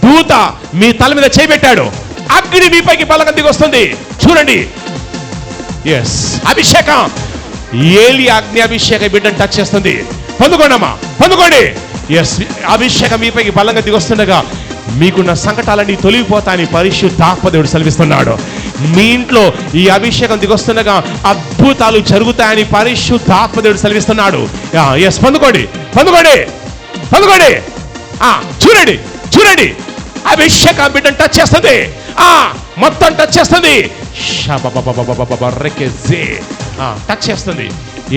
దూత మీ తల మీద చేయబెట్టాడు, అగ్ని మీపైకి బలంగా దిగి వస్తుంది. చూడండి, ఎస్, అభిషేకం. ఏలి అగ్ని అభిషేక బిడ్డను టచ్ చేస్తుంది. పొందుకోండమ్మా, పొందుకోండి. ఎస్, అభిషేకం మీపైకి బలంగా దిగి వస్తుండగా మీకున్న సంకటాలన్నీ తొలగిపోతాయని పరిశుద్ధాత్మ దేవుడు సెలవిస్తున్నాడు. మీ ఇంట్లో ఈ అభిషేకం దిగొస్తుండగా అద్భుతాలు జరుగుతాయని పరిశుద్ధాత్మ దేవుడు సెలవిస్తున్నాడు. ఎస్, పొందుకోండి, పొందుకోండి, పొందుకోండి. చూడండి, చూడండి, అభిషేకం బిడ్డను టచ్ చేస్తుంది. మొత్తం టచ్ చేస్తుంది. టచ్ చేస్తుంది.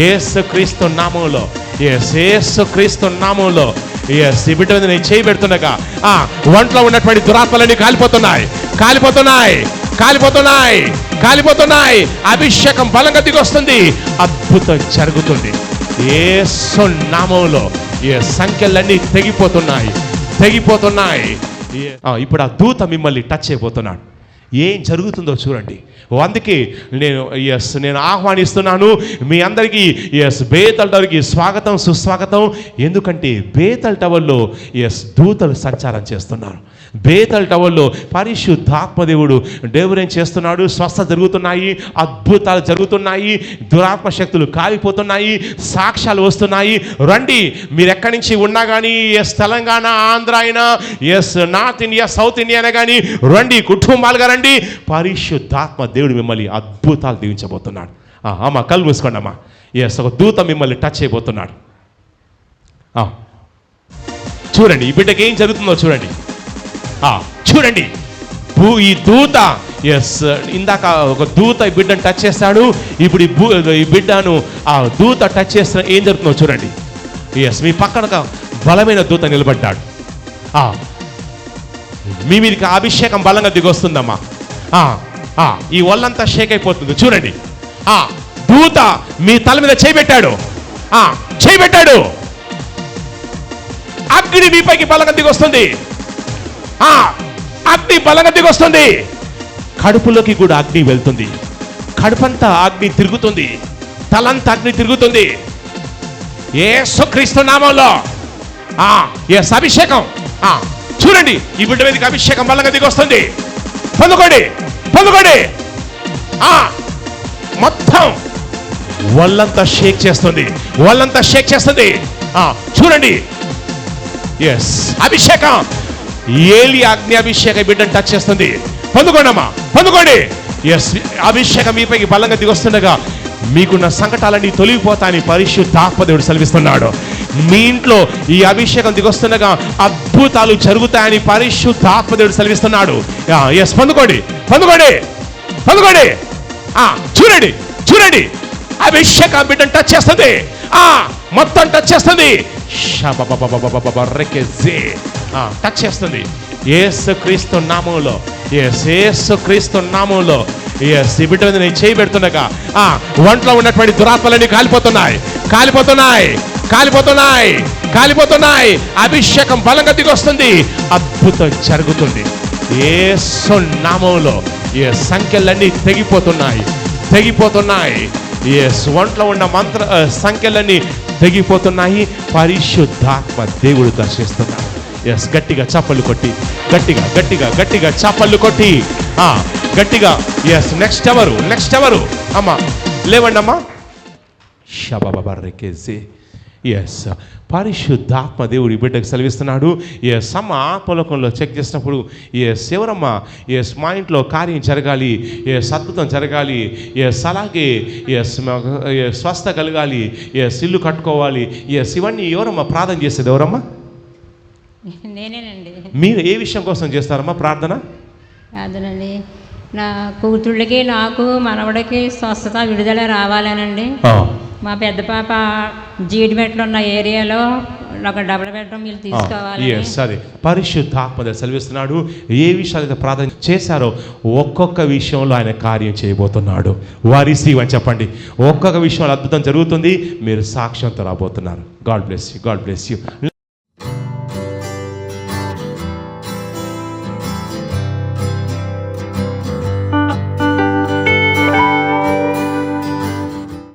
యేసు క్రీస్తు నామములో, యేసు క్రీస్తు నామములో ఈ బిడ్డ మీద నేను చేయి పెడుతుండగా ఒంట్లో ఉన్నటువంటి దురాత్మలన్నీ కాలిపోతున్నాయి, కాలిపోతున్నాయి, కాలిపోతున్నాయి, కాలిపోతున్నాయి. అభిషేకం బలంగా దిగొస్తుంది. అద్భుతం జరుగుతుంది. యేసు నామములో ఈ సంఖ్యలన్నీ తెగిపోతున్నాయి, తెగిపోతున్నాయి. ఇప్పుడు ఆ దూత మిమ్మల్ని టచ్ అయిపోతున్నాడు. ఏం జరుగుతుందో చూడండి. అందుకే నేను ఆహ్వానిస్తున్నాను మీ అందరికీ బేతల్ టవర్కి స్వాగతం, సుస్వాగతం. ఎందుకంటే బేతల్ టవర్లో దూతలు సంచారం చేస్తున్నారు. బేతల్ టవర్లో పరిశుద్ధాత్మదేవుడు ఏం చేస్తున్నాడు? స్వస్థత జరుగుతున్నాయి, అద్భుతాలు జరుగుతున్నాయి, దురాత్మ శక్తులు కాలిపోతున్నాయి, సాక్ష్యాలు వస్తున్నాయి. రండి, మీరు ఎక్కడి నుంచి ఉన్నా కానీ, తెలంగాణ, ఆంధ్ర అయినా, నార్త్ ఇండియా, సౌత్ ఇండియా అయినా కానీ రండి, కుటుంబాలుగా రండి. పరిశుద్ధాత్మ దేవుడు మిమ్మల్ని అద్భుతాలు దీవించబోతున్నాడు. అమ్మా, కళ్ళు మూసుకోండి అమ్మా. ఒక దూత మిమ్మల్ని టచ్ అయిపోతున్నాడు. చూడండి, ఈ బిడ్డకి ఏం జరుగుతుందో చూడండి. చూడండి, ఈ దూత ఇందాక ఒక దూత ఈ బిడ్డను టచ్ చేస్తాడు. ఇప్పుడు ఈ బిడ్డను ఆ దూత టచ్ చేస్తున్న ఏం జరుగుతుందో చూడండి. మీ పక్కన బలమైన దూత నిలబడ్డాడు. మీ మీదకి అభిషేకం బలంగా దిగొస్తుందమ్మా. ఈ ఒళ్ళంతా షేక్ అయిపోతుంది. చూడండి, దూత మీ తల మీద చేయబెట్టాడు, చేయబెట్టాడు. అగ్ని మీపైకి బలంగా దిగొస్తుంది. అగ్ని బలంగా దిగొస్తుంది. కడుపులోకి కూడా అగ్ని వెళ్తుంది. కడుపంతా అగ్ని తిరుగుతుంది, తలంతా అగ్ని తిరుగుతుంది. యేసుక్రీస్తు నామములో అభిషేకం. చూడండి, ఈ బిడ్డ మీదకి అభిషేకం బలంగా దిగొస్తుంది. పొందుకోండి, పొందుకోండి. మొత్తం వాళ్ళంతా షేక్ చేస్తుంది, వాళ్ళంతా షేక్ చేస్తుంది. చూడండి, అభిషేకం. ఏలి అగ్ని అభిషేక బిడ్డను టచ్ చేస్తుంది. పొందుకోండమ్మా, పొందుకోండి. అభిషేకం మీపైకి బలంగా దిగొస్తుండగా మీకున్న సంకటాలన్నీ తొలగిపోతాయని పరిశుద్ధాత్మ దేవుడు సెలవిస్తున్నాడు. మీ ఇంట్లో ఈ అభిషేకం దిగొస్తుండగా అద్భుతాలు జరుగుతాయని పరిశుద్ధాత్మ దేవుడు సెలవిస్తున్నాడు. పొందుకోండి, పొందుకోండి, పొందుకోండి. చూడండి, చూడండి, అభిషేకం బిడ్డను టచ్ చేస్తుంది. మొత్తం టచ్ చేస్తుంది. టచ్ చేస్తుంది. యేసుక్రీస్తు నామములో, యేసుక్రీస్తు నామములో ఈ బిడ్డ మీద నేను చేయి పెడుతుండగా ఒంట్లో ఉన్నటువంటి దురాత్మలన్నీ కాలిపోతున్నాయి, కాలిపోతున్నాయి, కాలిపోతున్నాయి, కాలిపోతున్నాయి. అభిషేకం బలంగా దిగొస్తుంది. అద్భుతం జరుగుతుంది. యేసు నామములో ఈ సంఖ్యలన్నీ తెగిపోతున్నాయి, తెగిపోతున్నాయి. ఒంట్లో ఉన్న సంఖ్యలన్నీ తెగిపోతున్నాయి. పరిశుద్ధాత్మ దేవుడు దర్శిస్తున్నాడు. గట్టిగా చప్పళ్ళు కొట్టి, గట్టిగా గట్టిగా గట్టిగా చప్పళ్ళు కొట్టి, గట్టిగా. నెక్స్ట్ ఎవరు? నెక్స్ట్ ఎవరు? అమ్మా లేవండి అమ్మా. షబాబార్రెకేసి. పరిశుద్ధాత్మ దేవుడు బిడ్డకు సెలవిస్తున్నాడు. ఆత్మలోకంలో చెక్ చేసినప్పుడు ఎవరమ్మా మా ఇంట్లో కార్యం జరగాలి, అద్భుతం జరగాలి, అలాగే స్వస్థ కలగాలి, ఇల్లు కట్టుకోవాలి, ఇవన్నీ ఎవరమ్మా ప్రార్థన చేసేది? ఎవరమ్మా? నేనేనండి. మీరు ఏ విషయం కోసం చేస్తారమ్మా ప్రార్థన? అదేనండి, నా కూతుళ్ళకి, నాకు, మనవడికి స్వస్థత, విడుదల రావాలనండి. మా పెద్ద పాప జీడిమెట్లు ఉన్న ఏరియాలో ఒక డబుల్ బెడ్రూమ్ ఇల్లు తీసుకోవాలి. సరే, పరిశుద్ధాత్మ సెలవిస్తున్నాడు. ఏ విషయాలైతే ప్రార్థన చేశారో ఒక్కొక్క విషయంలో ఆయన కార్యం చేయబోతున్నాడు. వారిసి అని చెప్పండి. ఒక్కొక్క విషయంలో అద్భుతం జరుగుతుంది. మీరు సాక్ష్యంతో రాబోతున్నారు. God bless you, God bless you.